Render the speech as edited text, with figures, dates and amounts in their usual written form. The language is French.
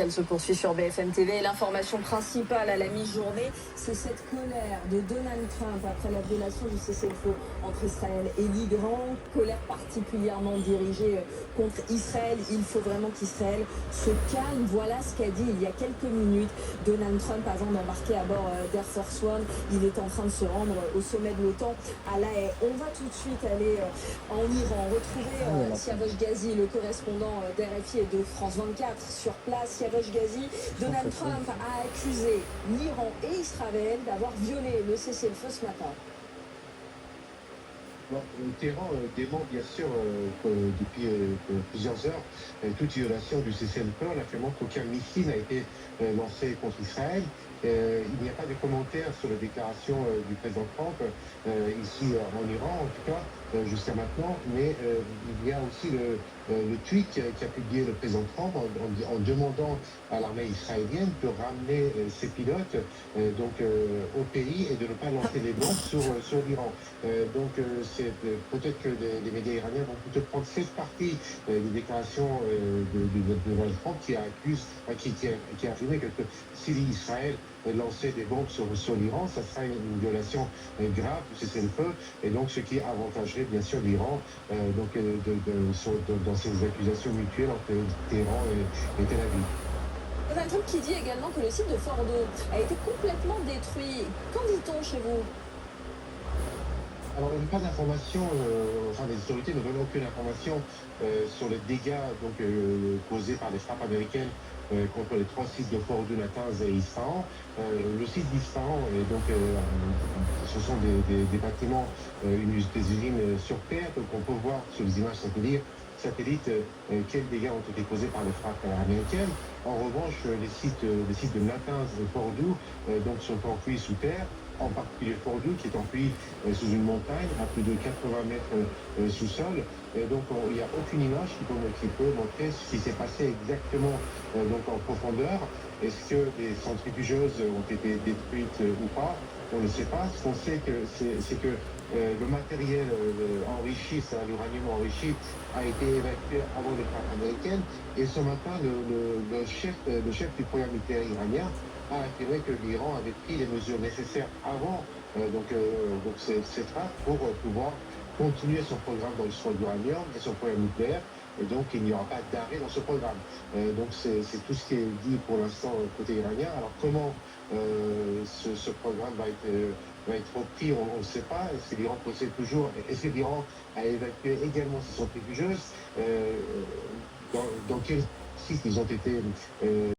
Elle se poursuit sur BFM TV. L'information principale à la mi-journée, c'est cette colère de Donald Trump après la violation du cessez-le-feu entre Israël et l'Iran. Colère particulièrement dirigée contre Israël. Il faut vraiment qu'Israël se calme. Voilà ce qu'a dit il y a quelques minutes Donald Trump avant d'embarquer à bord d'Air Force One. Il est en train de se rendre au sommet de l'OTAN à La Haye. On va tout de suite aller en Iran, retrouver Siavash Ghazi, le correspondant d'RFI et de France 24 sur place. Siavash Ghazi, Donald Trump a accusé l'Iran et Israël d'avoir violé le cessez-le-feu ce matin. Bon, Téhéran dément bien sûr depuis plusieurs heures toute violation du cessez-le-feu en affirmant qu'aucun missile n'a été lancé contre Israël. Il n'y a pas de commentaires sur la déclaration du président Trump ici en Iran, en tout cas jusqu'à maintenant, mais il y a aussi le tweet qu'a publié le président Trump en demandant à l'armée israélienne de ramener ses pilotes au pays et de ne pas lancer des bombes sur l'Iran. C'est peut-être que les médias iraniens vont plutôt prendre cette partie des déclarations de Donald Trump qui a affirmé que si Israël lançait des bombes sur l'Iran, ça serait une violation grave du cessez-le-feu, et donc ce qui avantagerait bien sûr l'Iran dans ces accusations mutuelles entre Téhéran et Tel Aviv. Donald Trump qui dit également que le site de Fordo a été complètement détruit. Qu'en dit-on chez vous? Alors, il n'y a pas d'information, les autorités ne donnent aucune information sur les dégâts causés par les frappes américaines contre les trois sites de Fordo, Natanz et Isfahan. Le site d'Isfahan, ce sont des bâtiments, des usines sur terre, donc on peut voir sur les images satellites quels dégâts ont été causés par les frappes américaines. En revanche, les sites de Natanz et Fordo sont enfouis sous terre, en particulier Fordo qui est enfui sous une montagne à plus de 80 mètres sous sol. Donc il n'y a aucune image qui peut montrer ce qui s'est passé exactement en profondeur. Est-ce que les centrifugeuses ont été détruites ou pas? On ne sait pas. Ce qu'on sait, c'est que le matériel enrichi, l'uranium enrichi, a été évacué avant les frappes américaines. Et ce matin, le chef du programme nucléaire iranien a affirmé que l'Iran avait pris les mesures nécessaires avant ces frappes pour pouvoir continuer son programme d'enrichissement d'uranium et son programme nucléaire. Et donc, il n'y aura pas d'arrêt dans ce programme. C'est tout ce qui est dit pour l'instant côté iranien. Alors, comment ce programme va être repris, on ne sait pas. Est-ce que l'Iran possède toujours... Est-ce que l'Iran a évacué également ses centrifugeuses dans quel site ils ont été...